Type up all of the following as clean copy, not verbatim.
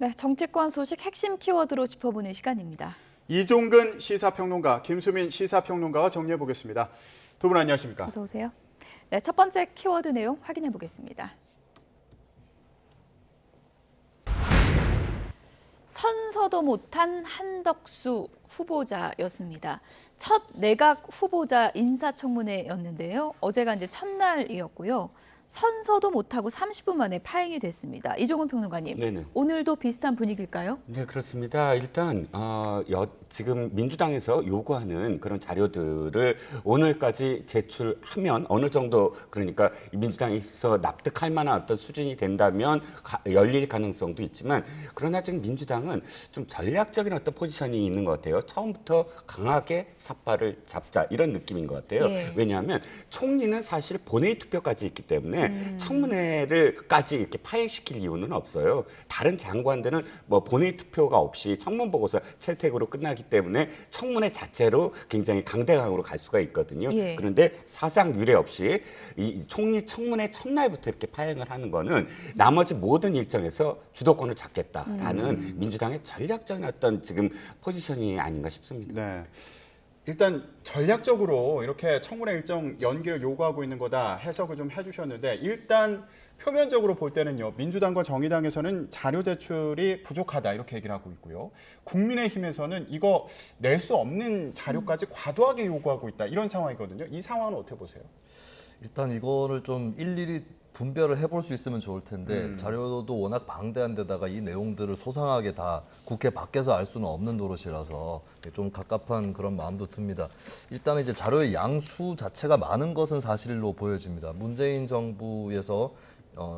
네, 정치권 소식 핵심 키워드로 짚어보는 시간입니다. 이종근 시사평론가, 김수민 시사평론가와 정리해 보겠습니다. 두 분 안녕하십니까? 어서 오세요. 네, 첫 번째 키워드 내용 확인해 보겠습니다. 선서도 못한 한덕수 후보자였습니다. 첫 내각 후보자 인사청문회였는데요. 어제가 이제 첫날이었고요. 선서도 못하고 30분 만에 파행이 됐습니다. 이종근 평론가님, 네네. 오늘도 비슷한 분위기일까요? 네, 그렇습니다. 일단 지금 민주당에서 요구하는 그런 자료들을 오늘까지 제출하면 어느 정도 그러니까 민주당에서 납득할 만한 어떤 수준이 된다면 열릴 가능성도 있지만 그러나 지금 민주당은 좀 전략적인 어떤 포지션이 있는 것 같아요. 처음부터 강하게 삿발을 잡자 이런 느낌인 것 같아요. 예. 왜냐하면 총리는 사실 본회의 투표까지 있기 때문에 청문회를까지 이렇게 파행시킬 이유는 없어요. 다른 장관들은 뭐 본회의 투표가 없이 청문 보고서 채택으로 끝나기 때문에 청문회 자체로 굉장히 강대강으로 갈 수가 있거든요. 예. 그런데 사상 유례 없이 이 총리 청문회 첫날부터 이렇게 파행을 하는 거는 나머지 모든 일정에서 주도권을 잡겠다라는 민주당의 전략적인 어떤 지금 포지션이 아닌가 싶습니다. 네. 일단 전략적으로 이렇게 청문회 일정 연기를 요구하고 있는 거다 해석을 좀 해주셨는데 일단 표면적으로 볼 때는요. 민주당과 정의당에서는 자료 제출이 부족하다 이렇게 얘기를 하고 있고요. 국민의힘에서는 이거 낼 수 없는 자료까지 과도하게 요구하고 있다 이런 상황이거든요. 이 상황은 어떻게 보세요? 일단 이거를 좀 일일이 분별을 해볼 수 있으면 좋을 텐데 자료도 워낙 방대한 데다가 이 내용들을 소상하게 다 국회 밖에서 알 수는 없는 노릇이라서 좀 갑갑한 그런 마음도 듭니다. 일단은 이제 자료의 양수 자체가 많은 것은 사실로 보여집니다. 문재인 정부에서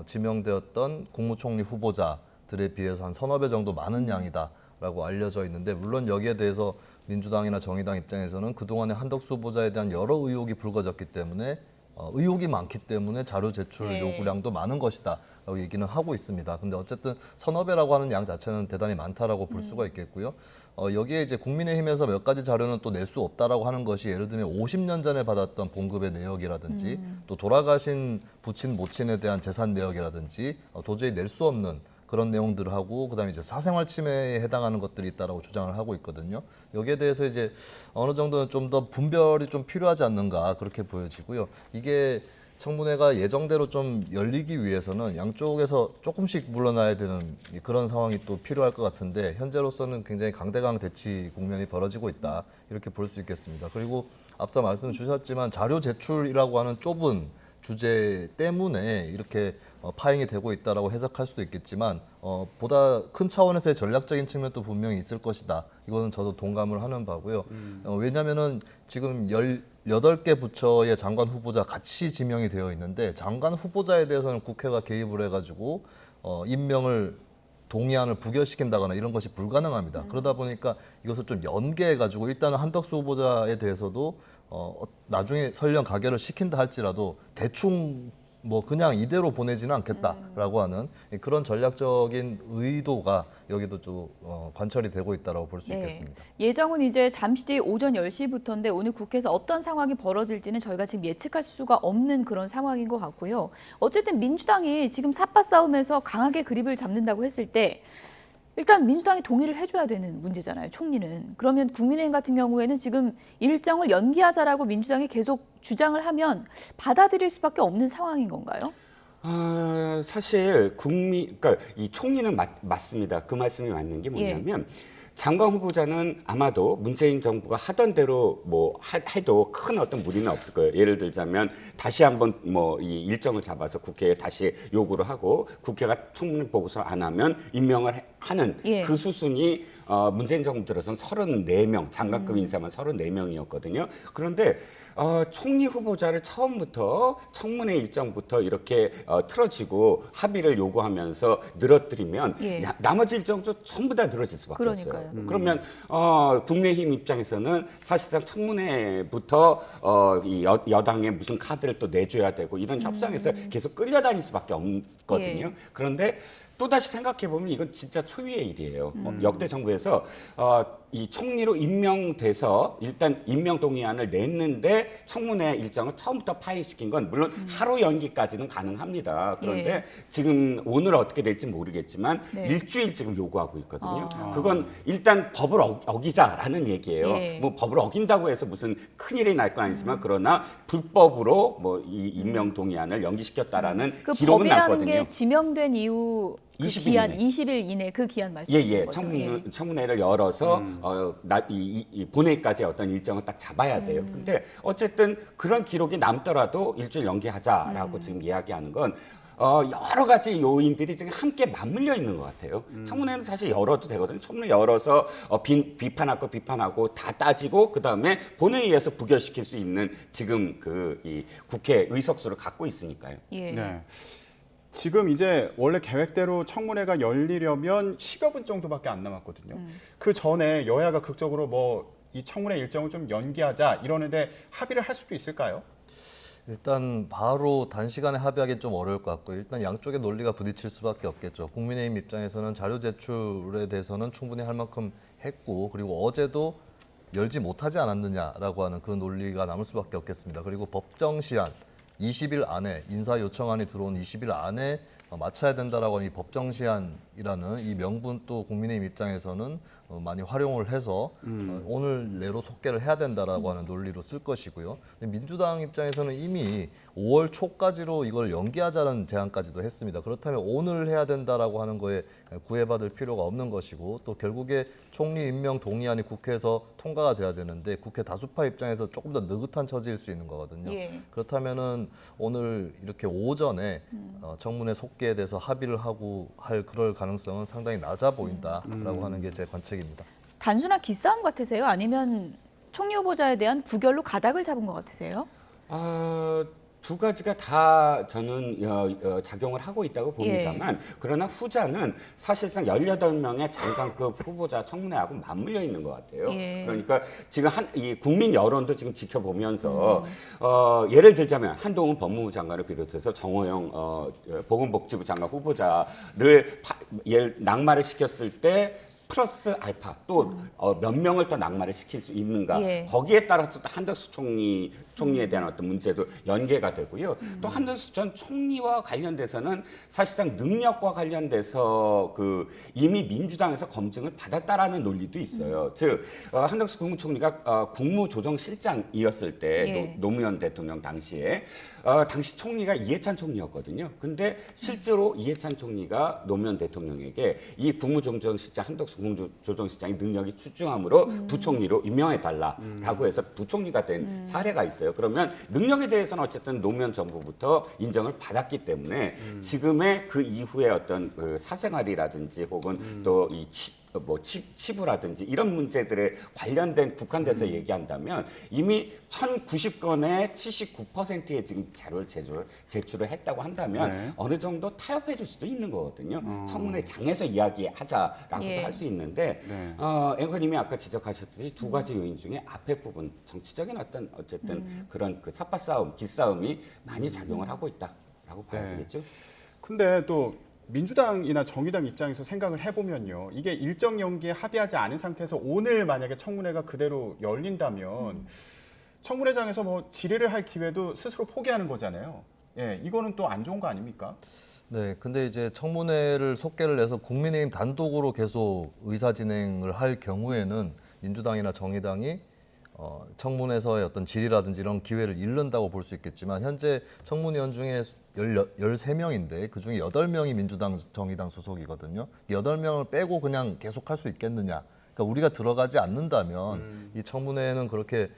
지명되었던 국무총리 후보자들에 비해서 한 서너 배 정도 많은 양이다라고 알려져 있는데 물론 여기에 대해서 민주당이나 정의당 입장에서는 그동안의 한덕수 후보자에 대한 여러 의혹이 불거졌기 때문에 의혹이 많기 때문에 자료 제출 네. 요구량도 많은 것이다 라고 얘기는 하고 있습니다. 근데 어쨌든 서너 배라고 하는 양 자체는 대단히 많다라고 볼 수가 있겠고요. 여기에 이제 국민의힘에서 몇 가지 자료는 또 낼 수 없다라고 하는 것이 예를 들면 50년 전에 받았던 봉급의 내역이라든지 또 돌아가신 부친 모친에 대한 재산 내역이라든지 도저히 낼 수 없는 그런 내용들을 하고 그다음에 이제 사생활 침해에 해당하는 것들이 있다라고 주장을 하고 있거든요. 여기에 대해서 이제 어느 정도는 좀 더 분별이 좀 필요하지 않는가 그렇게 보여지고요. 이게 청문회가 예정대로 좀 열리기 위해서는 양쪽에서 조금씩 물러나야 되는 그런 상황이 또 필요할 것 같은데 현재로서는 굉장히 강대강 대치 국면이 벌어지고 있다 이렇게 볼 수 있겠습니다. 그리고 앞서 말씀 주셨지만 자료 제출이라고 하는 좁은 주제 때문에 이렇게 파행이 되고 있다라고 해석할 수도 있겠지만 보다 큰 차원에서의 전략적인 측면도 분명히 있을 것이다. 이거는 저도 동감을 하는 바고요. 왜냐하면은 지금 18개 부처의 장관 후보자 같이 지명이 되어 있는데 장관 후보자에 대해서는 국회가 개입을 해가지고 임명을 동의안을 부결시킨다거나 이런 것이 불가능합니다. 그러다 보니까 이것을 좀 연계해가지고 일단은 한덕수 후보자에 대해서도 나중에 설령 가결을 시킨다 할지라도 대충 뭐 그냥 이대로 보내지는 않겠다라고 하는 그런 전략적인 의도가 여기도 좀 관철이 되고 있다고 볼 수 있겠습니다. 예정은 이제 잠시 뒤 오전 10시부터인데 오늘 국회에서 어떤 상황이 벌어질지는 저희가 지금 예측할 수가 없는 그런 상황인 것 같고요. 어쨌든 민주당이 지금 삿바 싸움에서 강하게 그립을 잡는다고 했을 때 일단 민주당이 동의를 해줘야 되는 문제잖아요, 총리는. 그러면 국민의힘 같은 경우에는 지금 일정을 연기하자라고 민주당이 계속 주장을 하면 받아들일 수밖에 없는 상황인 건가요? 사실 그러니까 이 총리는 맞습니다. 그 말씀이 맞는 게 뭐냐면 장관 후보자는 아마도 문재인 정부가 하던 대로 뭐 해도 큰 어떤 무리는 없을 거예요. 예를 들자면 다시 한번 뭐 이 일정을 잡아서 국회에 다시 요구를 하고 국회가 청문 보고서 안 하면 임명을 하는 그 수순이 문재인 정부 들어선 34명, 장관급 인사만 34명이었거든요. 그런데 총리 후보자를 처음부터 청문회 일정부터 이렇게 틀어지고 합의를 요구하면서 늘어뜨리면 나머지 일정도 전부 다 늘어질 수밖에 없어요. 그러면 국민의힘 입장에서는 사실상 청문회부터 이 여당에 무슨 카드를 또 내줘야 되고 이런 협상에서 계속 끌려다닐 수밖에 없거든요. 그런데 또다시 생각해 보면 이건 진짜 초유의 일이에요. 역대 정부에서 이 총리로 임명돼서 일단 임명 동의안을 냈는데 청문회 일정을 처음부터 파행시킨 건 물론 하루 연기까지는 가능합니다. 그런데 예. 지금 오늘 어떻게 될지 모르겠지만 네. 일주일 지금 요구하고 있거든요. 아. 그건 일단 법을 어기자라는 얘기예요. 예. 뭐 법을 어긴다고 해서 무슨 큰일이 날 건 아니지만 그러나 불법으로 뭐 이 임명 동의안을 연기시켰다라는 그 기록은 법이라는 났거든요. 게 지명된 이후 그 20일 기한 이내. 20일 이내 그 기한 말씀이신 예, 거죠? 청문회를 열어서 이 본회의까지 어떤 일정을 딱 잡아야 돼요. 근데 어쨌든 그런 기록이 남더라도 일주일 연기하자라고 지금 이야기하는 건 여러 가지 요인들이 지금 함께 맞물려 있는 것 같아요. 청문회는 사실 열어도 되거든요. 청문회 열어서 비판하고 다 따지고 그 다음에 본회의에서 부결시킬 수 있는 지금 이 국회 의석수를 갖고 있으니까요. 예. 네. 지금 이제 원래 계획대로 청문회가 열리려면 10여 분 정도밖에 안 남았거든요. 그 전에 여야가 극적으로 뭐 이 청문회 일정을 좀 연기하자 이러는데 합의를 할 수도 있을까요? 일단 바로 단시간에 합의하기는 좀 어려울 것 같고요. 일단 양쪽의 논리가 부딪힐 수밖에 없겠죠. 국민의힘 입장에서는 자료 제출에 대해서는 충분히 할 만큼 했고, 그리고 어제도 열지 못하지 않았느냐라고 하는 그 논리가 남을 수밖에 없겠습니다. 그리고 법정 시한 20일 안에 인사 요청안이 들어온 20일 안에 마쳐야 된다라고 하는 이 법정 시한이라는 이 명분 또 국민의힘 입장에서는 많이 활용을 해서 오늘 내로 속개를 해야 된다라고 하는 논리로 쓸 것이고요. 근데 민주당 입장에서는 이미 5월 초까지로 이걸 연기하자는 제안까지도 했습니다. 그렇다면 오늘 해야 된다라고 하는 거에 구애받을 필요가 없는 것이고, 또 결국에 총리 임명 동의안이 국회에서 통과가 돼야 되는데 국회 다수파 입장에서 조금 더 느긋한 처지일 수 있는 거거든요. 예. 그렇다면은 오늘 이렇게 오전에 청문회 속개에 대해서 합의를 하고 할 그럴 가능성은 상당히 낮아 보인다라고 하는 게 제 관측입니다. 단순한 기싸움 같으세요? 아니면 총리 후보자에 대한 부결로 가닥을 잡은 것 같으세요? 두 가지가 다 저는 작용을 하고 있다고 봅니다만 그러나 후자는 사실상 18명의 장관급 후보자 청문회하고 맞물려 있는 것 같아요. 예. 그러니까 지금 이 국민 여론도 지금 지켜보면서 예를 들자면 한동훈 법무부 장관을 비롯해서 정호영 보건복지부 장관 후보자를 낙마를 시켰을 때 플러스 알파 또 몇 명을 더 낙마를 시킬 수 있는가 예. 거기에 따라서 또 한덕수 총리에 대한 어떤 문제도 연계가 되고요. 또 한덕수 전 총리와 관련돼서는 사실상 능력과 관련돼서 이미 민주당에서 검증을 받았다라는 논리도 있어요. 즉 한덕수 국무총리가 국무조정실장이었을 때 예. 노무현 대통령 당시에 당시 총리가 이해찬 총리였거든요. 근데 실제로 이해찬 총리가 노무현 대통령에게 이 국무조정실장 한덕수 국무조정실장의 능력이 출중함으로 부총리로 임명해달라라고 해서 부총리가 된 사례가 있어요. 그러면 능력에 대해서는 어쨌든 노무현 정부부터 인정을 받았기 때문에 지금의 그 이후에 어떤 사생활이라든지 혹은 또 이 치부라든지 이런 문제들에 관련된 국한돼서 얘기한다면 이미 1090건의 79%의 지금 자료를 제출을 했다고 한다면 네. 어느 정도 타협해 줄 수도 있는 거거든요. 청문회장에서 이야기하자라고도 예. 할 수 있는데 네. 앵커님이 아까 지적하셨듯이 두 가지 요인 중에 앞에 부분 정치적인 어쨌든 그런 삽바 싸움, 기싸움이 많이 작용을 하고 있다라고 봐야 네. 되겠죠. 근데 또 민주당이나 정의당 입장에서 생각을 해보면요. 이게 일정 연기에 합의하지 않은 상태에서 오늘 만약에 청문회가 그대로 열린다면 청문회장에서 뭐 질의를 할 기회도 스스로 포기하는 거잖아요. 예, 이거는 또 안 좋은 거 아닙니까? 네, 근데 이제 청문회를 속개를 내서 국민의힘 단독으로 계속 의사 진행을 할 경우에는 민주당이나 정의당이 청문회에서의 어떤 질의라든지 이런 기회를 잃는다고 볼 수 있겠지만 현재 청문위원 중에 13명인데 그중에 8명이 민주당, 정의당 소속이거든요. 8명을 빼고 그냥 계속 할 수 있겠느냐. 그러니까 우리가 들어가지 않는다면 이 청문회는 그렇게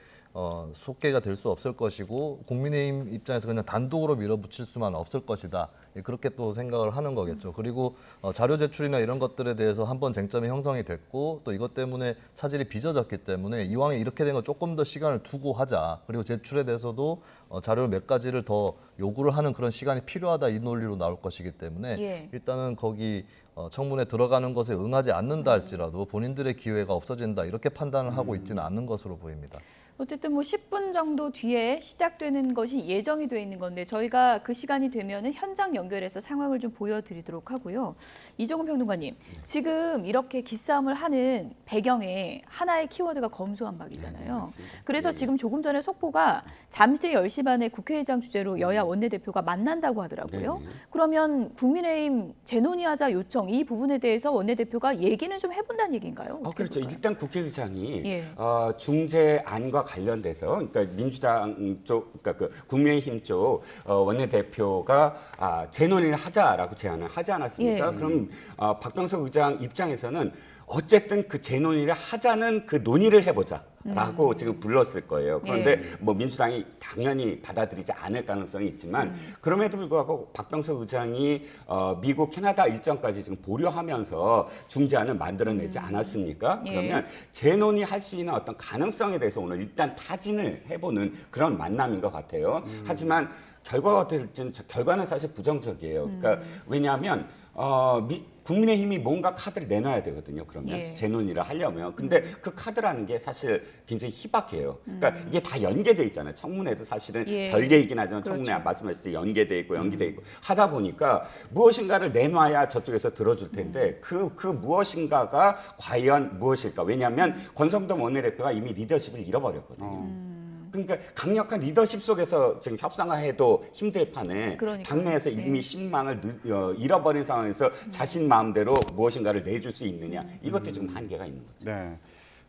속개가 될 수 없을 것이고 국민의힘 입장에서 그냥 단독으로 밀어붙일 수만 없을 것이다. 그렇게 또 생각을 하는 거겠죠. 그리고 자료 제출이나 이런 것들에 대해서 한번 쟁점이 형성이 됐고 또 이것 때문에 차질이 빚어졌기 때문에 이왕에 이렇게 된 거 조금 더 시간을 두고 하자. 그리고 제출에 대해서도 자료 몇 가지를 더 요구를 하는 그런 시간이 필요하다 이 논리로 나올 것이기 때문에 예. 일단은 거기 청문회 들어가는 것에 응하지 않는다 할지라도 본인들의 기회가 없어진다 이렇게 판단을 하고 있지는 않는 것으로 보입니다. 어쨌든 뭐 10분 정도 뒤에 시작되는 것이 예정이 돼 있는 건데 저희가 그 시간이 되면은 현장 연결해서 상황을 좀 보여드리도록 하고요. 이종훈 평론가님, 지금 이렇게 기싸움을 하는 배경에 하나의 키워드가 검수완박이잖아요. 그래서 지금 조금 전에 속보가 잠시 뒤 10시 반에 국회의장 주재로 여야 원내대표가 만난다고 하더라고요. 그러면 국민의힘 재논의하자 요청 이 부분에 대해서 원내대표가 얘기는 좀 해본다는 얘기인가요? 그렇죠. 볼까요? 일단 국회의장이 예. 중재안과 관련돼서 그러니까 민주당 쪽, 그러니까 그 국민의힘 쪽 원내대표가 재논의를 하자라고 제안을 하지 않았습니까? 예. 그럼 박병석 의장 입장에서는 어쨌든 그 재논의를 하자는 그 논의를 해보자라고 지금 불렀을 거예요. 그런데 뭐 민주당이 당연히 받아들이지 않을 가능성이 있지만 그럼에도 불구하고 박병석 의장이 미국, 캐나다 일정까지 지금 보류하면서 중재안을 만들어내지 않았습니까? 예. 그러면 재논의할 수 있는 어떤 가능성에 대해서 오늘 일단 타진을 해보는 그런 만남인 것 같아요. 하지만 결과가 어떨지는 결과는 사실 부정적이에요. 그러니까 왜냐하면 국민의힘이 뭔가 카드를 내놔야 되거든요. 그러면 예. 재논의를 하려면. 근데 그 카드라는 게 사실 굉장히 희박해요. 그러니까 이게 다 연계돼 있잖아요. 청문회도 사실은 예. 별개이긴 하지만 청문회 그렇죠. 말씀하셨을 때 연계돼 있고 연계돼 있고 하다 보니까 무엇인가를 내놔야 저쪽에서 들어줄 텐데 그 무엇인가가 과연 무엇일까? 왜냐하면 권성동 원내대표가 이미 리더십을 잃어버렸거든요. 그러니까 강력한 리더십 속에서 지금 협상해도 힘들 판에 그러니까요. 당내에서 이미 신망을 잃어버린 상황에서 자신 마음대로 무엇인가를 내줄 수 있느냐 이것도 지금 한계가 있는 거죠. 네.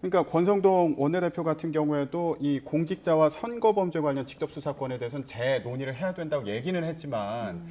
그러니까 권성동 원내대표 같은 경우에도 이 공직자와 선거범죄 관련 직접 수사권에 대해서는 재논의를 해야 된다고 얘기는 했지만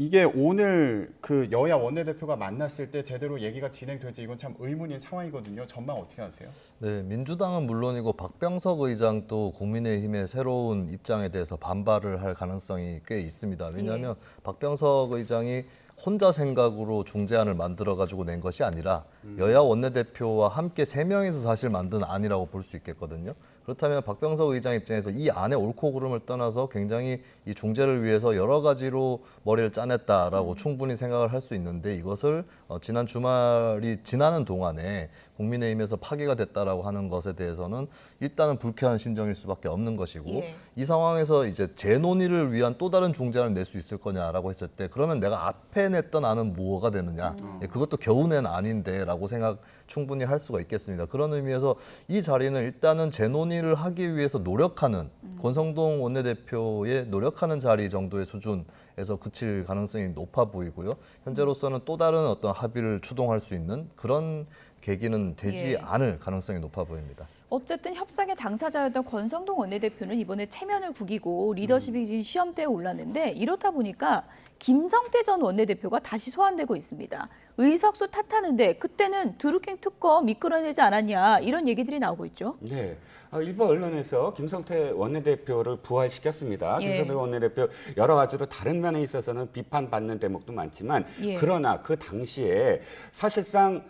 이게 오늘 그 여야 원내대표가 만났을 때 제대로 얘기가 진행될지 이건 참 의문인 상황이거든요. 전망 어떻게 하세요? 네, 민주당은 물론이고 박병석 의장도 국민의힘의 새로운 입장에 대해서 반발을 할 가능성이 꽤 있습니다. 왜냐하면 박병석 의장이 혼자 생각으로 중재안을 만들어 가지고 낸 것이 아니라 여야 원내대표와 함께 3명이서 사실 만든 안이라고 볼 수 있겠거든요. 그렇다면 박병석 의장 입장에서 이 안의 옳고 그름을 떠나서 굉장히 이 중재를 위해서 여러 가지로 머리를 짜냈다라고 충분히 생각을 할 수 있는데 이것을 지난 주말이 지나는 동안에 국민의힘에서 파기가 됐다라고 하는 것에 대해서는 일단은 불쾌한 심정일 수밖에 없는 것이고 예. 이 상황에서 이제 재논의를 위한 또 다른 중재안을 낼 수 있을 거냐라고 했을 때 그러면 내가 앞에 냈던 안은 뭐가 되느냐 예, 그것도 겨우 낸 안인데라고 생각 충분히 할 수가 있겠습니다. 그런 의미에서 이 자리는 일단은 재논의를 하기 위해서 노력하는 권성동 원내대표의 노력하는 자리 정도의 수준에서 그칠 가능성이 높아 보이고요. 현재로서는 또 다른 어떤 합의를 추동할 수 있는 그런 계기는 되지 예. 않을 가능성이 높아 보입니다. 어쨌든 협상의 당사자였던 권성동 원내대표는 이번에 체면을 구기고 리더십이 지금 시험대에 올랐는데 이렇다 보니까 김성태 전 원내대표가 다시 소환되고 있습니다. 의석수 탓하는데 그때는 드루킹 특검 이끌어내지 않았냐 이런 얘기들이 나오고 있죠. 네, 일부 언론에서 김성태 원내대표를 부활시켰습니다. 예. 김성태 원내대표 여러 가지로 다른 면에 있어서는 비판받는 대목도 많지만 예. 그러나 그 당시에 사실상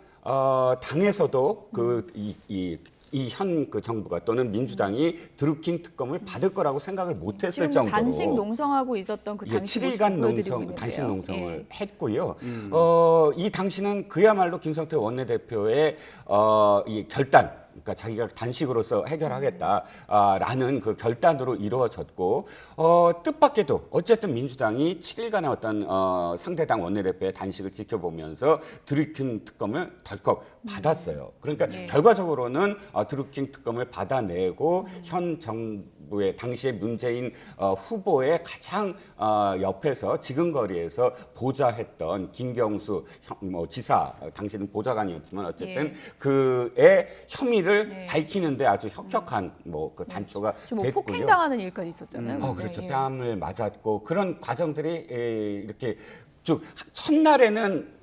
당에서도 이 현 그 정부가 또는 민주당이 드루킹 특검을 받을 거라고 생각을 못했을 지금 정도로 단식 농성하고 있었던 그 예, 당시 7일간 모습을 보여드리고 있는데요. 단식 농성을 예. 했고요. 이 당시는 그야말로 김성태 원내대표의 이 결단, 그러니까 자기가 단식으로서 해결하겠다라는 그 결단으로 이루어졌고 뜻밖에도 어쨌든 민주당이 7일간의 어떤 상대당 원내대표의 단식을 지켜보면서 드루킹 특검을 덜컥 받았어요. 그러니까 예. 결과적으로는 드루킹 특검을 받아내고 현 정부의 당시의 문재인 후보의 가장 옆에서 지근거리에서 보좌했던 김경수 지사, 당시는 보좌관이었지만 어쨌든 예. 그의 혐의를 네. 밝히는데 아주 혁혁한 그 단초가 좀 뭐 됐고요. 폭행당하는 일까지 있었잖아요. 그렇죠. 예. 뺨을 맞았고 그런 과정들이 이렇게 쭉 첫날에는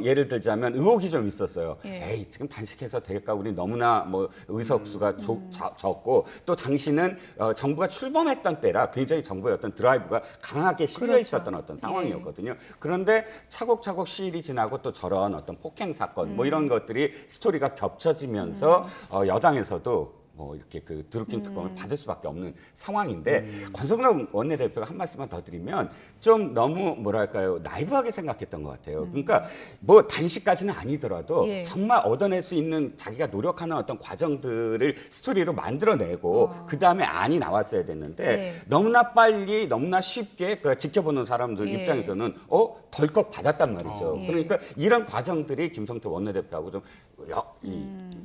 예를 들자면 의혹이 좀 있었어요. 예. 에이 지금 단식해서 될까? 우리 너무나 의석수가 적고 또 당시는 정부가 출범했던 때라 굉장히 정부의 어떤 드라이브가 강하게 실려 그렇죠. 있었던 어떤 상황이었거든요. 그런데 차곡차곡 시일이 지나고 또 저런 어떤 폭행 사건 뭐 이런 것들이 스토리가 겹쳐지면서 여당에서도 뭐 이렇게 그 드루킹 특검을 받을 수밖에 없는 상황인데 권성동 원내대표가 한 말씀만 더 드리면 좀 너무 뭐랄까요 나이브하게 생각했던 것 같아요. 그러니까 뭐 단식까지는 아니더라도 예. 정말 얻어낼 수 있는 자기가 노력하는 어떤 과정들을 스토리로 만들어내고 그 다음에 안이 나왔어야 됐는데 예. 너무나 빨리 너무나 쉽게 그 지켜보는 사람들 예. 입장에서는 덜컥 받았단 말이죠. 예. 그러니까 이런 과정들이 김성태 원내대표하고 좀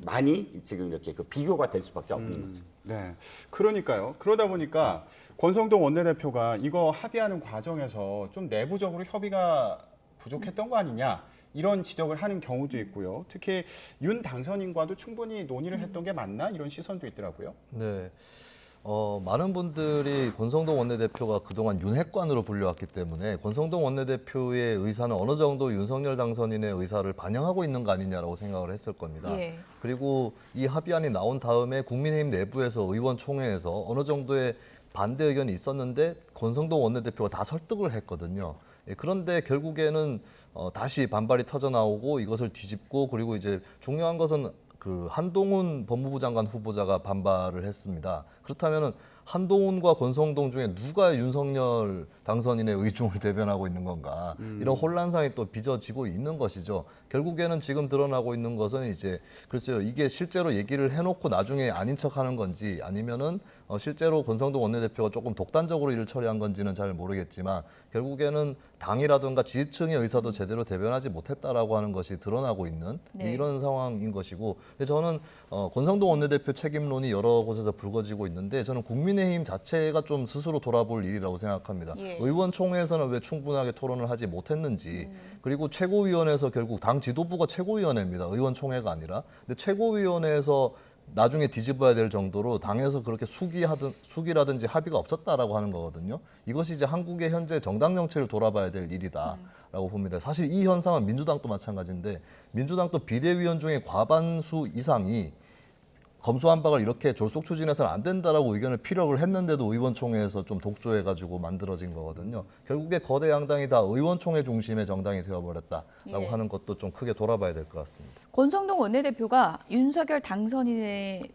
많이 지금 이렇게 그 비교가 될 수밖에 없는 거죠. 네, 그러니까요. 그러다 보니까 권성동 원내대표가 이거 합의하는 과정에서 좀 내부적으로 협의가 부족했던 거 아니냐 이런 지적을 하는 경우도 있고요. 특히 윤 당선인과도 충분히 논의를 했던 게 맞나 이런 시선도 있더라고요. 네. 많은 분들이 권성동 원내대표가 그동안 윤핵관으로 불려왔기 때문에 권성동 원내대표의 의사는 어느 정도 윤석열 당선인의 의사를 반영하고 있는 거 아니냐라고 생각을 했을 겁니다. 예. 그리고 이 합의안이 나온 다음에 국민의힘 내부에서 의원총회에서 어느 정도의 반대 의견이 있었는데 권성동 원내대표가 다 설득을 했거든요. 예, 그런데 결국에는 다시 반발이 터져 나오고 이것을 뒤집고 그리고 이제 중요한 것은 그 한동훈 법무부 장관 후보자가 반발을 했습니다. 그렇다면은 한동훈과 권성동 중에 누가 윤석열 당선인의 의중을 대변하고 있는 건가? 이런 혼란상이 또 빚어지고 있는 것이죠. 결국에는 지금 드러나고 있는 것은 이제 글쎄요, 이게 실제로 얘기를 해놓고 나중에 아닌 척하는 건지 아니면은 실제로 권성동 원내대표가 조금 독단적으로 일을 처리한 건지는 잘 모르겠지만 결국에는 당이라든가 지지층의 의사도 제대로 대변하지 못했다라고 하는 것이 드러나고 있는 네. 이런 상황인 것이고, 근데 저는 권성동 원내대표 책임론이 여러 곳에서 불거지고 있는데 저는 국민의힘 자체가 좀 스스로 돌아볼 일이라고 생각합니다. 예. 의원총회에서는 왜 충분하게 토론을 하지 못했는지, 그리고 최고위원회에서 결국 당 지도부가 최고위원회입니다. 의원총회가 아니라. 근데 최고위원회에서 나중에 뒤집어야 될 정도로 당에서 그렇게 숙이라든지 합의가 없었다라고 하는 거거든요. 이것이 이제 한국의 현재 정당 정치를 돌아봐야 될 일이다라고 봅니다. 사실 이 현상은 민주당도 마찬가지인데 민주당도 비대위원 중에 과반수 이상이 검수완박을 이렇게 졸속 추진해서는 안 된다라고 의견을 피력을 했는데도 의원총회에서 좀 독조해가지고 만들어진 거거든요. 결국에 거대 양당이 다 의원총회 중심의 정당이 되어버렸다라고 예. 하는 것도 좀 크게 돌아봐야 될 것 같습니다. 권성동 원내대표가 윤석열 당선인에게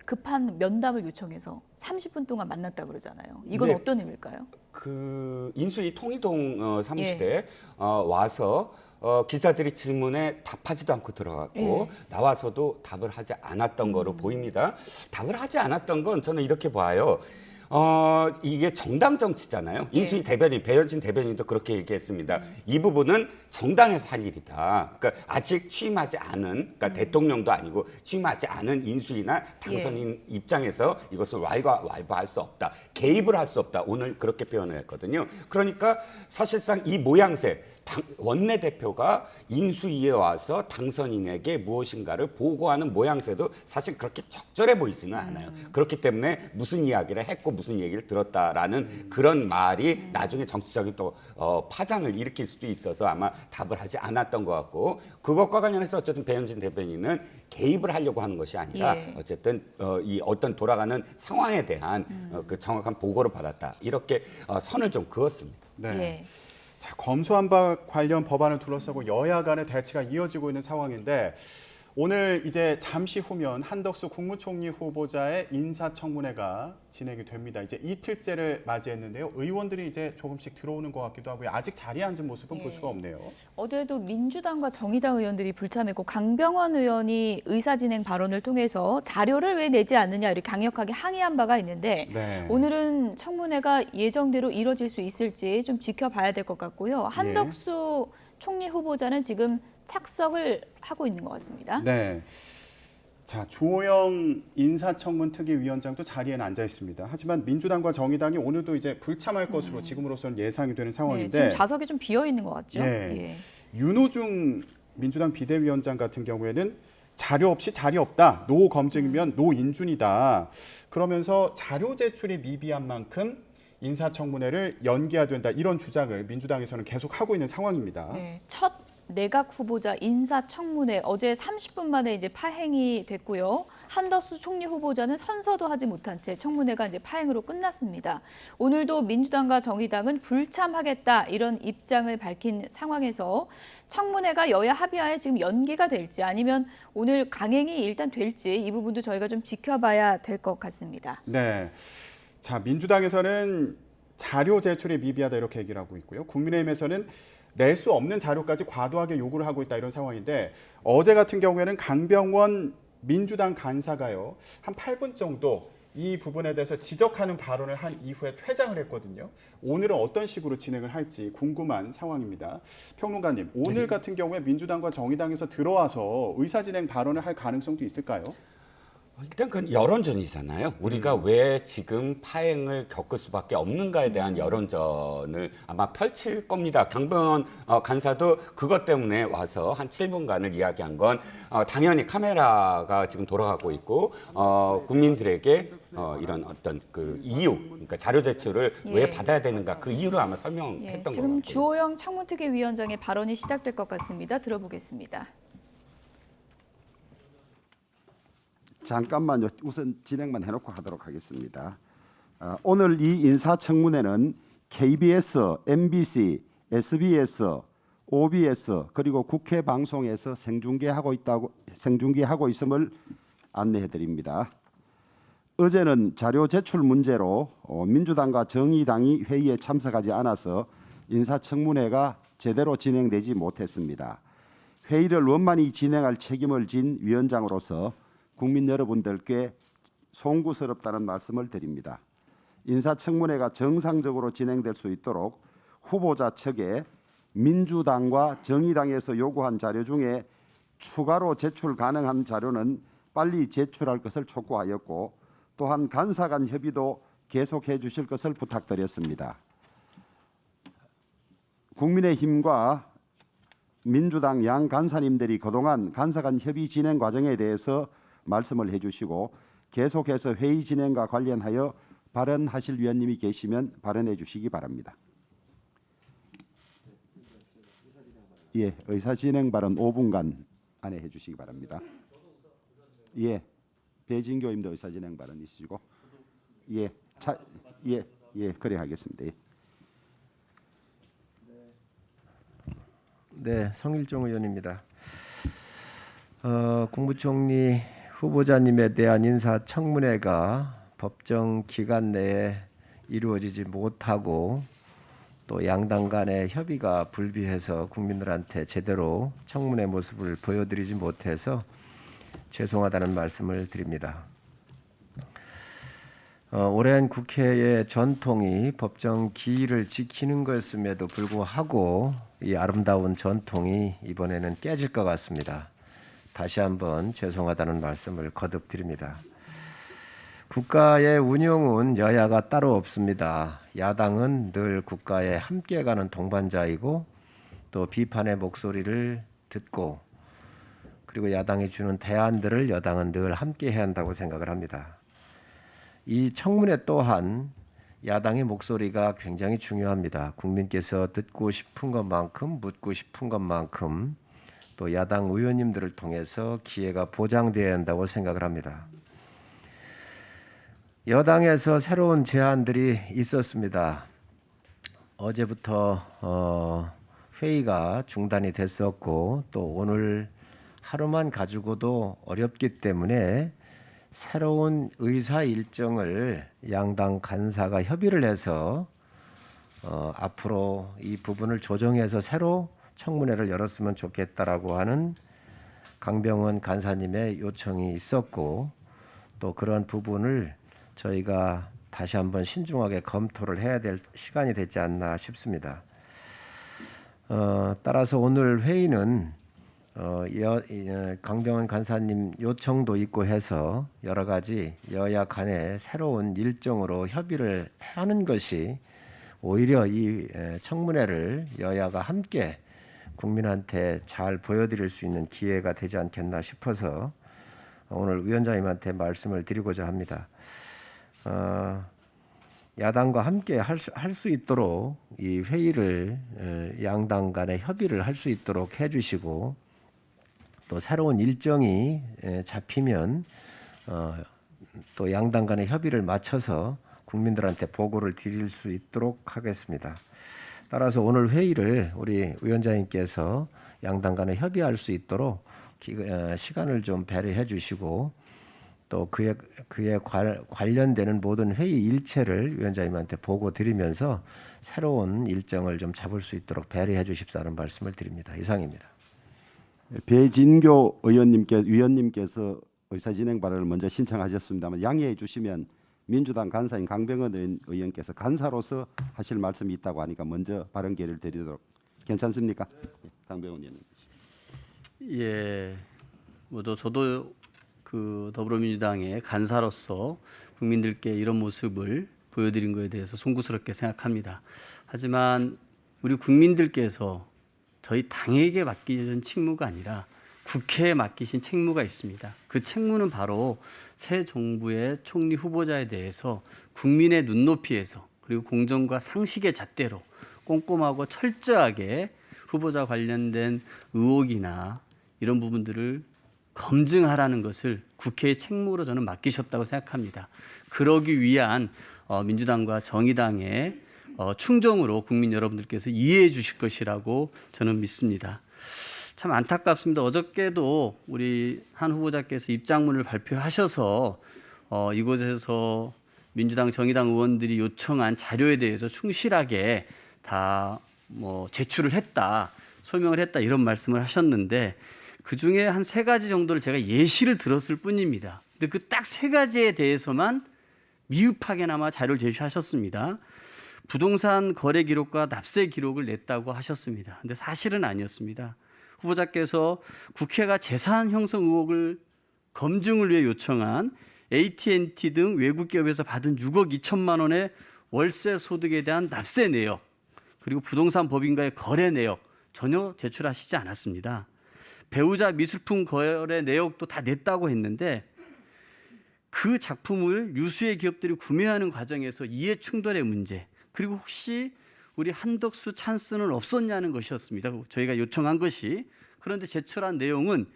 급한 면담을 요청해서 30분 동안 만났다 그러잖아요. 이건 네. 어떤 의미일까요? 그 인수위 통이동 사무실에 와서 기자들이 질문에 답하지도 않고 들어갔고 예. 나와서도 답을 하지 않았던 거로 보입니다. 답을 하지 않았던 건 저는 이렇게 봐요. 이게 정당 정치잖아요. 인수위 대변인, 배현진 대변인도 그렇게 얘기했습니다. 이 부분은 정당에서 할 일이다. 그러니까 아직 취임하지 않은, 그러니까 대통령도 아니고 취임하지 않은 인수위나 당선인 입장에서 이것을 왈가왈부할 수 없다. 개입을 할 수 없다. 오늘 그렇게 표현을 했거든요. 그러니까 사실상 이 모양새, 원내대표가 인수위에 와서 당선인에게 무엇인가를 보고하는 모양새도 사실 그렇게 적절해 보이지는 않아요. 그렇기 때문에 무슨 이야기를 했고 무슨 얘기를 들었다라는 그런 말이 나중에 정치적인 또 파장을 일으킬 수도 있어서 아마 답을 하지 않았던 것 같고, 그것과 관련해서 어쨌든 배현진 대변인은 개입을 하려고 하는 것이 아니라 예. 어쨌든 이 어떤 돌아가는 상황에 대한 그 정확한 보고를 받았다. 이렇게 선을 좀 그었습니다. 네. 예. 자, 검수완박 관련 법안을 둘러싸고 여야 간의 대치가 이어지고 있는 상황인데 오늘 이제 잠시 후면 한덕수 국무총리 후보자의 인사청문회가 진행이 됩니다. 이제 이틀째를 맞이했는데요. 의원들이 이제 조금씩 들어오는 것 같기도 하고요. 아직 자리에 앉은 모습은 볼 수가 없네요. 어제도 민주당과 정의당 의원들이 불참했고 강병원 의원이 의사진행 발언을 통해서 자료를 왜 내지 않느냐 이렇게 강력하게 항의한 바가 있는데 네. 오늘은 청문회가 예정대로 이뤄질 수 있을지 좀 지켜봐야 될 것 같고요. 한덕수 총리 후보자는 지금 착석을 하고 있는 것 같습니다. 네. 자, 주호영 인사청문 특위위원장도 자리에는 앉아 있습니다. 하지만 민주당과 정의당이 오늘도 이제 불참할 것으로 지금으로서는 예상이 되는 네, 상황인데 지금 좌석이 좀 비어 있는 것 같죠. 예. 윤호중 민주당 비대위원장 같은 경우에는 자료 없이 자리 없다. 노 검증이면 노 인준이다. 그러면서 자료 제출이 미비한 만큼 인사청문회를 연기해야 된다. 이런 주장을 민주당에서는 계속 하고 있는 상황입니다. 네, 첫 내각 후보자 인사청문회 어제 30분 만에 이제 파행이 됐고요. 한덕수 총리 후보자는 선서도 하지 못한 채 청문회가 이제 파행으로 끝났습니다. 오늘도 민주당과 정의당은 불참하겠다 이런 입장을 밝힌 상황에서 청문회가 여야 합의하에 지금 연기가 될지 아니면 오늘 강행이 일단 될지 이 부분도 저희가 좀 지켜봐야 될 것 같습니다. 네. 자, 민주당에서는 자료 제출이 미비하다 이렇게 얘기를 하고 있고요. 국민의힘에서는 낼 수 없는 자료까지 과도하게 요구를 하고 있다 이런 상황인데 어제 같은 경우에는 강병원 민주당 간사가요. 한 8분 정도 이 부분에 대해서 지적하는 발언을 한 이후에 퇴장을 했거든요. 오늘은 어떤 식으로 진행을 할지 궁금한 상황입니다. 평론가님, 오늘 같은 경우에 민주당과 정의당에서 들어와서 의사진행 발언을 할 가능성도 있을까요? 일단 그건 여론전이잖아요. 우리가 왜 지금 파행을 겪을 수밖에 없는가에 대한 여론전을 아마 펼칠 겁니다. 강병원 간사도 그것 때문에 와서 한 7분간을 이야기한 건 당연히 카메라가 지금 돌아가고 있고 국민들에게 이런 어떤 그 이유, 그러니까 자료 제출을 왜 받아야 되는가 그 이유를 아마 설명했던 것 지금 같고요. 주호영 청문특위위원장의 발언이 시작될 것 같습니다. 들어보겠습니다. 잠깐만요. 우선 진행만 해놓고 하도록 하겠습니다. 오늘 이 인사청문회는 KBS, MBC, SBS, OBS 그리고 국회 방송에서 생중계하고 있음을 안내해드립니다. 어제는 자료 제출 문제로 민주당과 정의당이 회의에 참석하지 않아서 인사청문회가 제대로 진행되지 못했습니다. 회의를 원만히 진행할 책임을 진 위원장으로서 국민 여러분들께 송구스럽다는 말씀을 드립니다. 인사청문회가 정상적으로 진행될 수 있도록 후보자 측에 민주당과 정의당에서 요구한 자료 중에 추가로 제출 가능한 자료는 빨리 제출할 것을 촉구하였고 또한 간사 간 협의도 계속해 주실 것을 부탁드렸습니다. 국민의힘과 민주당 양 간사님들이 그동안 간사 간 협의 진행 과정에 대해서 말씀을 해주시고 계속해서 회의 진행과 관련하여 발언하실 위원님이 계시면 발언해 주시기 바랍니다. 예, 의사 진행 발언 5분간 안에 해주시기 바랍니다. 예, 배진교님도 의사 진행 발언 있으시고, 그래 하겠습니다. 예. 네, 성일종 의원입니다. 국무총리 후보자님에 대한 인사청문회가 법정 기간 내에 이루어지지 못하고 또 양당 간의 협의가 불비해서 국민들한테 제대로 청문회 모습을 보여드리지 못해서 죄송하다는 말씀을 드립니다. 오랜 국회의 전통이 법정 기일을 지키는 것임에도 불구하고 이 아름다운 전통이 이번에는 깨질 것 같습니다. 다시 한번 죄송하다는 말씀을 거듭 드립니다. 국가의 운영은 여야가 따로 없습니다. 야당은 늘 국가에 함께 가는 동반자이고 또 비판의 목소리를 듣고 그리고 야당이 주는 대안들을 여당은 늘 함께 해야 한다고 생각을 합니다. 이 청문회 또한 야당의 목소리가 굉장히 중요합니다. 국민께서 듣고 싶은 것만큼 묻고 싶은 것만큼 또 야당 의원님들을 통해서 기회가 보장되어야 한다고 생각을 합니다. 여당에서 새로운 제안들이 있었습니다. 어제부터 회의가 중단이 됐었고 또 오늘 하루만 가지고도 어렵기 때문에 새로운 의사 일정을 양당 간사가 협의를 해서 앞으로 이 부분을 조정해서 새로 청문회를 열었으면 좋겠다라고 하는 강병원 간사님의 요청이 있었고 또 그런 부분을 저희가 다시 한번 신중하게 검토를 해야 될 시간이 되지 않나 싶습니다. 따라서 오늘 회의는 강병원 간사님 요청도 있고 해서 여러 가지 여야 간의 새로운 일정으로 협의를 하는 것이 오히려 이 청문회를 여야가 함께 국민한테 잘 보여드릴 수 있는 기회가 되지 않겠나 싶어서 오늘 위원장님한테 말씀을 드리고자 합니다. 야당과 함께 할 수 있도록 이 회의를 양당 간에 협의를 할 수 있도록 해주시고 또 새로운 일정이 잡히면 또 양당 간의 협의를 맞춰서 국민들한테 보고를 드릴 수 있도록 하겠습니다. 따라서 오늘 회의를 우리 위원장님께서 양당 간에 협의할 수 있도록 시간을 좀 배려해 주시고 또 그에 관련되는 모든 회의 일체를 위원장님한테 보고 드리면서 새로운 일정을 좀 잡을 수 있도록 배려해 주십사는 말씀을 드립니다. 이상입니다. 배진교 위원님께서 의사진행 발언을 먼저 신청하셨습니다만 양해해 주시면 민주당 간사인 강병원 의원께서 간사로서 하실 말씀이 있다고 하니까 먼저 발언 기회를 드리도록 괜찮습니까? 강병원 의원님. 예, 저도 그 더불어민주당의 간사로서 국민들께 이런 모습을 보여드린 것에 대해서 송구스럽게 생각합니다. 하지만 우리 국민들께서 저희 당에게 맡기신 책무가 아니라 국회에 맡기신 책무가 있습니다. 그 책무는 바로 새 정부의 총리 후보자에 대해서 국민의 눈높이에서 그리고 공정과 상식의 잣대로 꼼꼼하고 철저하게 후보자 관련된 의혹이나 이런 부분들을 검증하라는 것을 국회의 책무로 저는 맡기셨다고 생각합니다. 그러기 위한 민주당과 정의당의 충정으로 국민 여러분들께서 이해해 주실 것이라고 저는 믿습니다. 참 안타깝습니다. 어저께도 우리 한 후보자께서 입장문을 발표하셔서 이곳에서 민주당, 정의당 의원들이 요청한 자료에 대해서 충실하게 다 제출을 했다, 소명을 했다 이런 말씀을 하셨는데 그 중에 한 3가지 정도를 제가 예시를 들었을 뿐입니다. 근데 그 딱 3가지에 대해서만 미흡하게나마 자료를 제시하셨습니다. 부동산 거래 기록과 납세 기록을 냈다고 하셨습니다. 근데 사실은 아니었습니다. 후보자께서 국회가 재산 형성 의혹을 검증을 위해 요청한 AT&T 등 외국 기업에서 받은 6억 2천만 원의 월세 소득에 대한 납세 내역 그리고 부동산 법인과의 거래 내역 전혀 제출하시지 않았습니다. 배우자 미술품 거래 내역도 다 냈다고 했는데 그 작품을 유수의 기업들이 구매하는 과정에서 이해 충돌의 문제 그리고 혹시 우리 한덕수 찬스는 없었냐는 것이었습니다. 저희가 요청한 것이. 그런데 제출한 내용은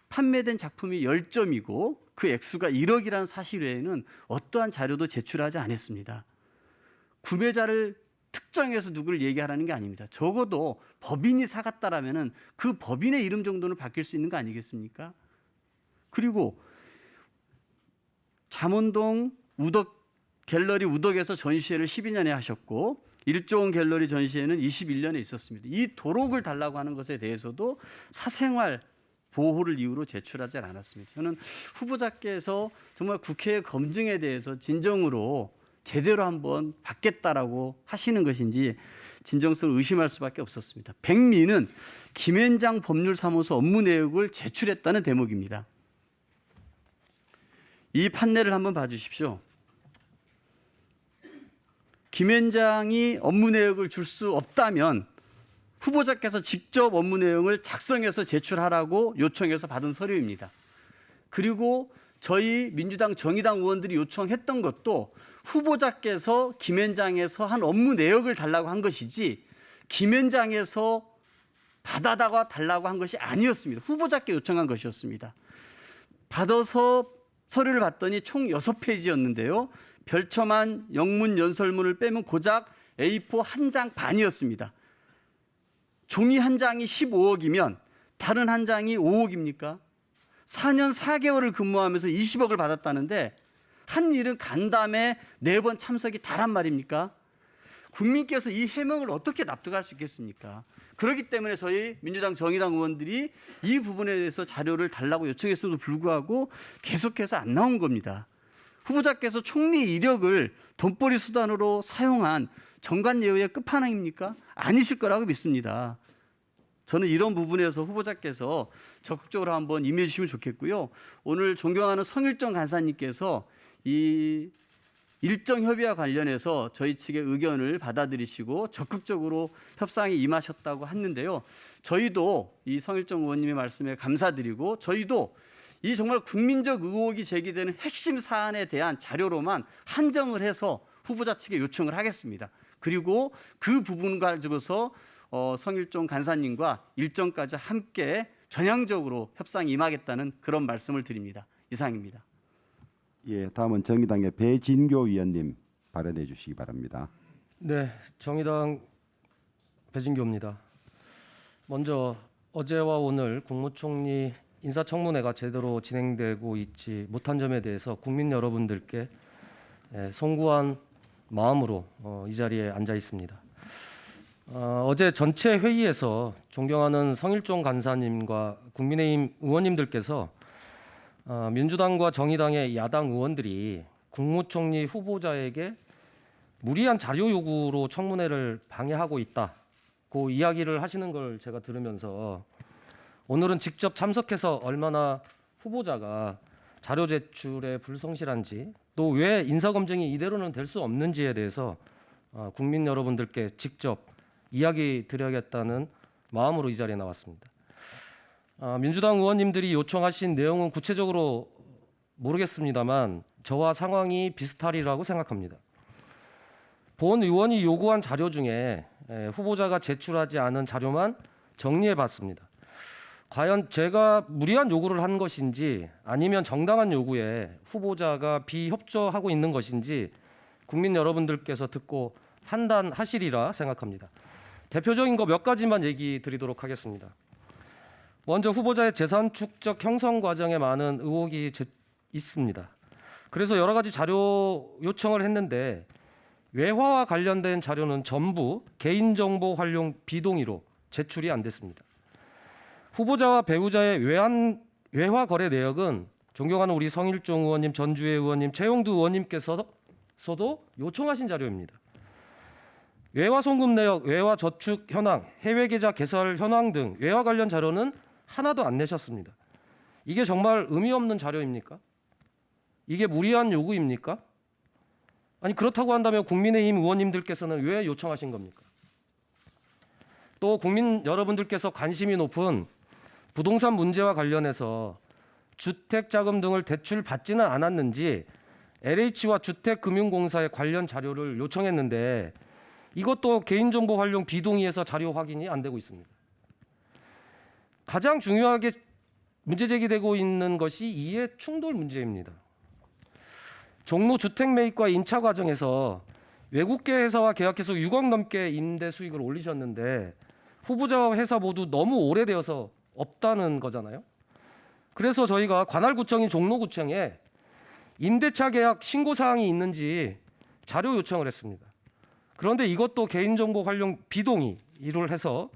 판매된 작품이 10점이고 그 액수가 1억이라는 사실 외에는 어떠한 자료도 제출하지 않았습니다. 구매자를 특정해서 누구를 얘기하라는 게 아닙니다. 적어도 법인이 사갔다라면은 그 법인의 이름 정도는 바뀔 수 있는 거 아니겠습니까? 그리고 잠원동 갤러리 우덕에서 전시회를 12년에 하셨고 일조원 갤러리 전시회는 21년에 있었습니다. 이 도록을 달라고 하는 것에 대해서도 사생활 보호를 이유로 제출하지 않았습니다. 저는 후보자께서 정말 국회의 검증에 대해서 진정으로 제대로 한번 받겠다라고 하시는 것인지 진정성을 의심할 수밖에 없었습니다. 백미는 김현장 법률사무소 업무 내역을 제출했다는 대목입니다. 이 판례를 한번 봐주십시오. 김현장이 업무 내역을 줄 수 없다면 후보자께서 직접 업무 내용을 작성해서 제출하라고 요청해서 받은 서류입니다. 그리고 저희 민주당, 정의당 의원들이 요청했던 것도 후보자께서 김현장에서 한 업무 내역을 달라고 한 것이지 김현장에서 받아다가 달라고 한 것이 아니었습니다. 후보자께 요청한 것이었습니다. 받아서 서류를 봤더니 총 6페이지였는데요. 별첨한 영문 연설문을 빼면 고작 A4 한 장 반이었습니다. 종이 한 장이 15억이면 다른 한 장이 5억입니까? 4년 4개월을 근무하면서 20억을 받았다는데 한 일은 간담회 4번 참석이 다란 말입니까? 국민께서 이 해명을 어떻게 납득할 수 있겠습니까? 그렇기 때문에 저희 민주당, 정의당 의원들이 이 부분에 대해서 자료를 달라고 요청했음에도 불구하고 계속해서 안 나온 겁니다. 후보자께서 총리 이력을 돈벌이 수단으로 사용한 정관 예우의 끝판왕입니까? 아니실 거라고 믿습니다. 저는 이런 부분에서 후보자께서 적극적으로 한번 임해 주시면 좋겠고요. 오늘 존경하는 성일정 간사님께서 이 일정 협의와 관련해서 저희 측의 의견을 받아들이시고 적극적으로 협상에 임하셨다고 했는데요. 저희도 이 성일정 의원님의 말씀에 감사드리고 저희도 이 정말 국민적 의혹이 제기되는 핵심 사안에 대한 자료로만 한정을 해서 후보자 측에 요청을 하겠습니다. 그리고 그 부분 가지고서 성일종 간사님과 일정까지 함께 전향적으로 협상에 임하겠다는 그런 말씀을 드립니다. 이상입니다. 예, 다음은 정의당의 배진교 위원님 발언해 주시기 바랍니다. 네, 정의당 배진교입니다. 먼저 어제와 오늘 국무총리 인사청문회가 제대로 진행되고 있지 못한 점에 대해서 국민 여러분들께 송구한 마음으로 이 자리에 앉아 있습니다. 어제 전체 회의에서 존경하는 성일종 간사님과 국민의힘 의원님들께서 민주당과 정의당의 야당 의원들이 국무총리 후보자에게 무리한 자료 요구로 청문회를 방해하고 있다고 이야기를 하시는 걸 제가 들으면서 오늘은 직접 참석해서 얼마나 후보자가 자료 제출에 불성실한지 또 왜 인사검증이 이대로는 될 수 없는지에 대해서 국민 여러분들께 직접 이야기 드려야겠다는 마음으로 이 자리에 나왔습니다. 민주당 의원님들이 요청하신 내용은 구체적으로 모르겠습니다만 저와 상황이 비슷하리라고 생각합니다. 본 의원이 요구한 자료 중에 후보자가 제출하지 않은 자료만 정리해 봤습니다. 과연 제가 무리한 요구를 한 것인지 아니면 정당한 요구에 후보자가 비협조하고 있는 것인지 국민 여러분들께서 듣고 판단하시리라 생각합니다. 대표적인 거 몇 가지만 얘기 드리도록 하겠습니다. 먼저 후보자의 재산 축적 형성 과정에 많은 의혹이 있습니다. 그래서 여러 가지 자료 요청을 했는데 외화와 관련된 자료는 전부 개인정보 활용 비동의로 제출이 안 됐습니다. 후보자와 배우자의 외화 거래 내역은 존경하는 우리 성일종 의원님, 전주혜 의원님, 최용두 의원님께서도 요청하신 자료입니다. 외화 송금 내역, 외화 저축 현황, 해외 계좌 개설 현황 등 외화 관련 자료는 하나도 안 내셨습니다. 이게 정말 의미 없는 자료입니까? 이게 무리한 요구입니까? 아니 그렇다고 한다면 국민의힘 의원님들께서는 왜 요청하신 겁니까? 또 국민 여러분들께서 관심이 높은 부동산 문제와 관련해서 주택자금 등을 대출받지는 않았는지 LH와 주택금융공사의 관련 자료를 요청했는데 이것도 개인정보 활용 비동의에서 자료 확인이 안 되고 있습니다. 가장 중요하게 문제 제기되고 있는 것이 이해 충돌 문제입니다. 종로 주택 매입과 임차 과정에서 외국계 회사와 계약해서 6억 넘게 임대 수익을 올리셨는데 후보자와 회사 모두 너무 오래되어서 없다는 거잖아요. 그래서 저희가 관할구청인 종로구청에 임대차 계약 신고 사항이 있는지 자료 요청을 했습니다. 그런데 이것도 개인정보 활용 비동의를 해서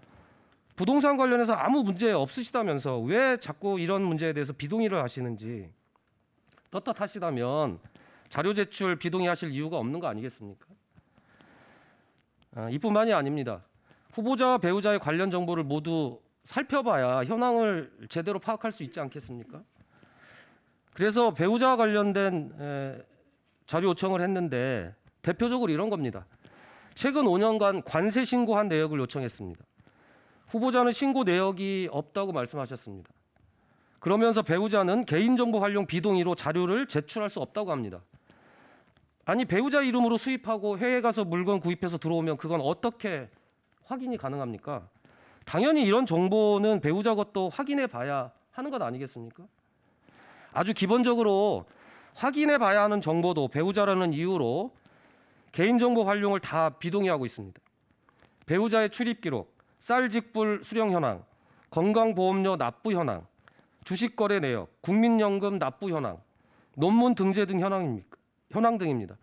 부동산 관련해서 아무 문제 없으시다면서 왜 자꾸 이런 문제에 대해서 비동의를 하시는지 떳떳하시다면 자료 제출 비동의하실 이유가 없는 거 아니겠습니까? 이뿐만이 아닙니다. 후보자와 배우자의 관련 정보를 모두 살펴봐야 현황을 제대로 파악할 수 있지 않겠습니까? 그래서 배우자와 관련된 자료 요청을 했는데 대표적으로 이런 겁니다. 최근 5년간 관세 신고한 내역을 요청했습니다. 후보자는 신고 내역이 없다고 말씀하셨습니다. 그러면서 배우자는 개인정보 활용 비동의로 자료를 제출할 수 없다고 합니다. 아니 배우자 이름으로 수입하고 해외 가서 물건 구입해서 들어오면 그건 어떻게 확인이 가능합니까? 당연히 이런 정보는 배우자 것도 확인해 봐야 하는 것 아니겠습니까? 아주 기본적으로 확인해 봐야 하는 정보도 배우자라는 이유로 개인정보 활용을 다 비동의하고 있습니다. 배우자의 출입 기록, 쌀 직불 수령 현황, 건강보험료 납부 현황, 주식거래 내역, 국민연금 납부 현황, 논문 등재 등 현황 등입니다.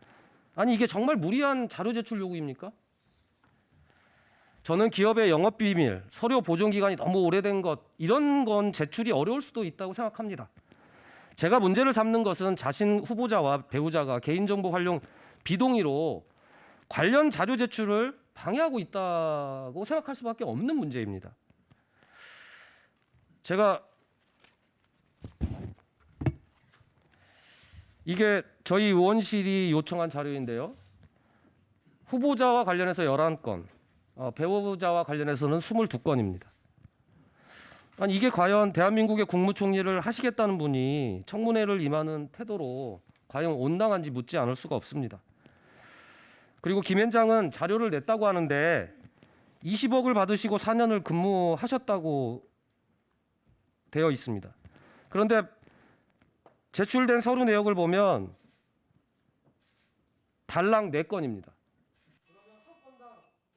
아니 이게 정말 무리한 자료 제출 요구입니까? 저는 기업의 영업비밀, 서류 보존 기간이 너무 오래된 것 이런 건 제출이 어려울 수도 있다고 생각합니다. 제가 문제를 삼는 것은 자신 후보자와 배우자가 개인정보 활용 비동의로 관련 자료 제출을 방해하고 있다고 생각할 수밖에 없는 문제입니다. 제가 이게 저희 의원실이 요청한 자료인데요. 후보자와 관련해서 11건, 배우자와 관련해서는 22건입니다. 아니 이게 과연 대한민국의 국무총리를 하시겠다는 분이 청문회를 임하는 태도로 과연 온당한지 묻지 않을 수가 없습니다. 그리고 김현장은 자료를 냈다고 하는데 20억을 받으시고 4년을 근무하셨다고 되어 있습니다. 그런데 제출된 서류 내역을 보면 달랑 4건입니다. 그러면 한 건당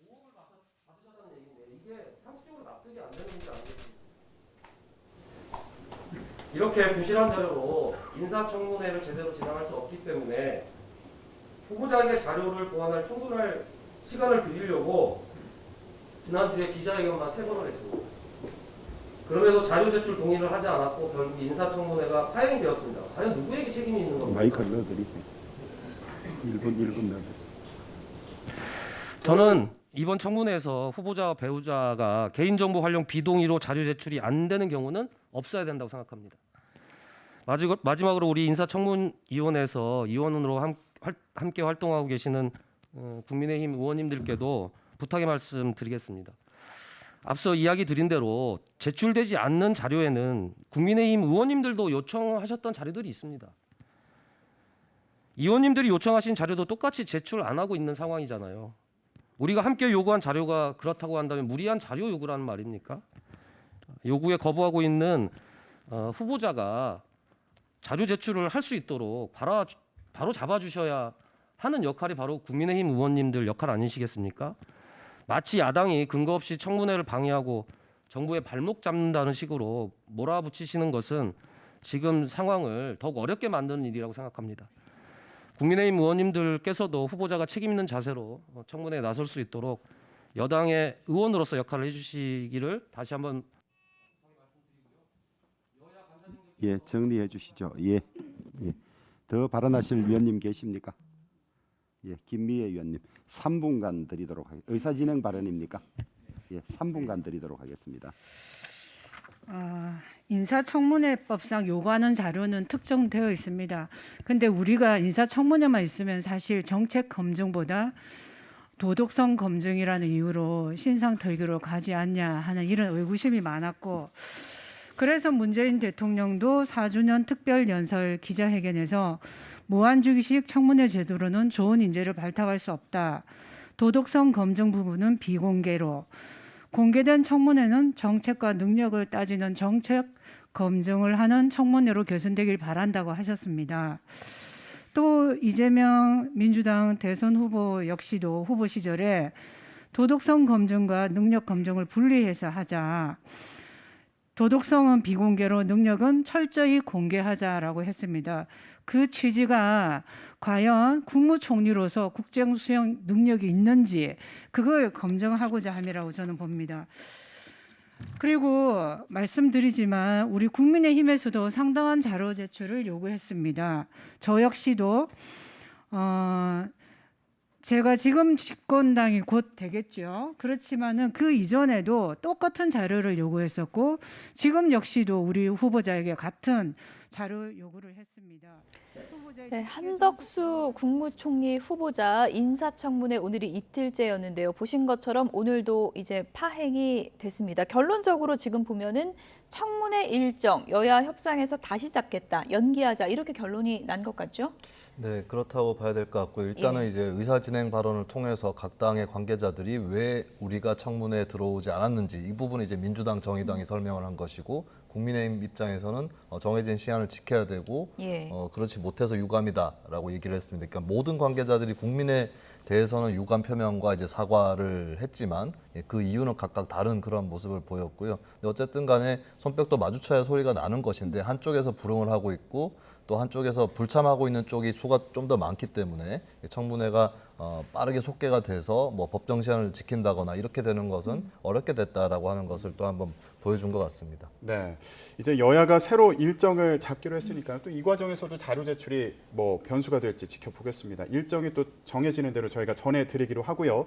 5억을 받으셨다는 얘기인데 이게 상식적으로 납득이 안 되는 문제 아니겠습니까? 이렇게 부실한 자료로 인사청문회를 제대로 진행할 수 없기 때문에 후보자에게 자료를 보완할 충분할 시간을 드리려고 지난주에 기자회견만 3번을 했습니다. 그럼에도 자료 제출 동의를 하지 않았고 결국 인사청문회가 파행이 되었습니다. 과연 누구에게 책임이 있는 겁니까? 마이크를 넣어드리세요. 1분 넣어드리세요. 저는 이번 청문회에서 후보자와 배우자가 개인정보 활용 비동의로 자료 제출이 안 되는 경우는 없어야 된다고 생각합니다. 마지막으로 우리 인사청문위원회에서 위원으로 함께 활동하고 계시는 국민의힘 의원님들께도 부탁의 말씀 드리겠습니다. 앞서 이야기 드린 대로 제출되지 않는 자료에는 국민의힘 의원님들도 요청하셨던 자료들이 있습니다. 의원님들이 요청하신 자료도 똑같이 제출 안 하고 있는 상황이잖아요. 우리가 함께 요구한 자료가 그렇다고 한다면 무리한 자료 요구라는 말입니까? 요구에 거부하고 있는 후보자가 자료 제출을 할 수 있도록 바로 잡아주셔야 하는 역할이 바로 국민의힘 의원님들 역할 아니시겠습니까? 마치 야당이 근거 없이 청문회를 방해하고 정부의 발목 잡는다는 식으로 몰아붙이시는 것은 지금 상황을 더욱 어렵게 만드는 일이라고 생각합니다. 국민의힘 의원님들께서도 후보자가 책임 있는 자세로 청문회에 나설 수 있도록 여당의 의원으로서 역할을 해주시기를 다시 한번 예, 정리해 주시죠. 예. 더 발언하실 위원님 계십니까? 예, 김미애 위원님 3분간 드리도록 하겠습니다. 의사진행 발언입니까? 예, 3분간 드리도록 하겠습니다. 인사청문회법상 요구하는 자료는 특정되어 있습니다. 근데 우리가 인사청문회만 있으면 사실 정책 검증보다 도덕성 검증이라는 이유로 신상털기로 가지 않냐 하는 이런 의구심이 많았고, 그래서 문재인 대통령도 4주년 특별연설 기자회견에서 무한주기식 청문회 제도로는 좋은 인재를 발탁할 수 없다. 도덕성 검증 부분은 비공개로, 공개된 청문회는 정책과 능력을 따지는 정책 검증을 하는 청문회로 개선되길 바란다고 하셨습니다. 또 이재명 민주당 대선 후보 역시도 후보 시절에 도덕성 검증과 능력 검증을 분리해서 하자. 도덕성은 비공개로 능력은 철저히 공개하자라고 했습니다. 그 취지가 과연 국무총리로서 국정 수행 능력이 있는지 그걸 검증하고자 함이라고 저는 봅니다. 그리고 말씀드리지만 우리 국민의힘에서도 상당한 자료 제출을 요구했습니다. 저 역시도 제가 지금 집권당이 곧 되겠죠. 그렇지만은 그 이전에도 똑같은 자료를 요구했었고 지금 역시도 우리 후보자에게 같은 자료 요구를 했습니다. 네, 한덕수 국무총리 후보자 인사청문회 오늘이 이틀째였는데요. 보신 것처럼 오늘도 이제 파행이 됐습니다. 결론적으로 지금 보면은 청문회 일정 여야 협상에서 다시 잡겠다, 연기하자 이렇게 결론이 난 것 같죠? 네, 그렇다고 봐야 될 것 같고 일단은 이제 의사진행 발언을 통해서 각 당의 관계자들이 왜 우리가 청문회에 들어오지 않았는지 이 부분은 이제 민주당, 정의당이 설명을 한 것이고 국민의힘 입장에서는 정해진 시한을 지켜야 되고 그렇지 못해서 유감이다라고 얘기를 했습니다. 그러니까 모든 관계자들이 국민에 대해서는 유감 표명과 이제 사과를 했지만 그 이유는 각각 다른 그런 모습을 보였고요. 근데 어쨌든 간에 손뼉도 마주쳐야 소리가 나는 것인데 한쪽에서 불응을 하고 있고 또 한쪽에서 불참하고 있는 쪽이 수가 좀 더 많기 때문에 청문회가 빠르게 속개가 돼서 뭐 법정 시한을 지킨다거나 이렇게 되는 것은 어렵게 됐다라고 하는 것을 또 한번 보여준 것 같습니다. 네, 이제 여야가 새로 일정을 잡기로 했으니까 또 이 과정에서도 자료 제출이 뭐 변수가 될지 지켜보겠습니다. 일정이 또 정해지는 대로 저희가 전해드리기로 하고요.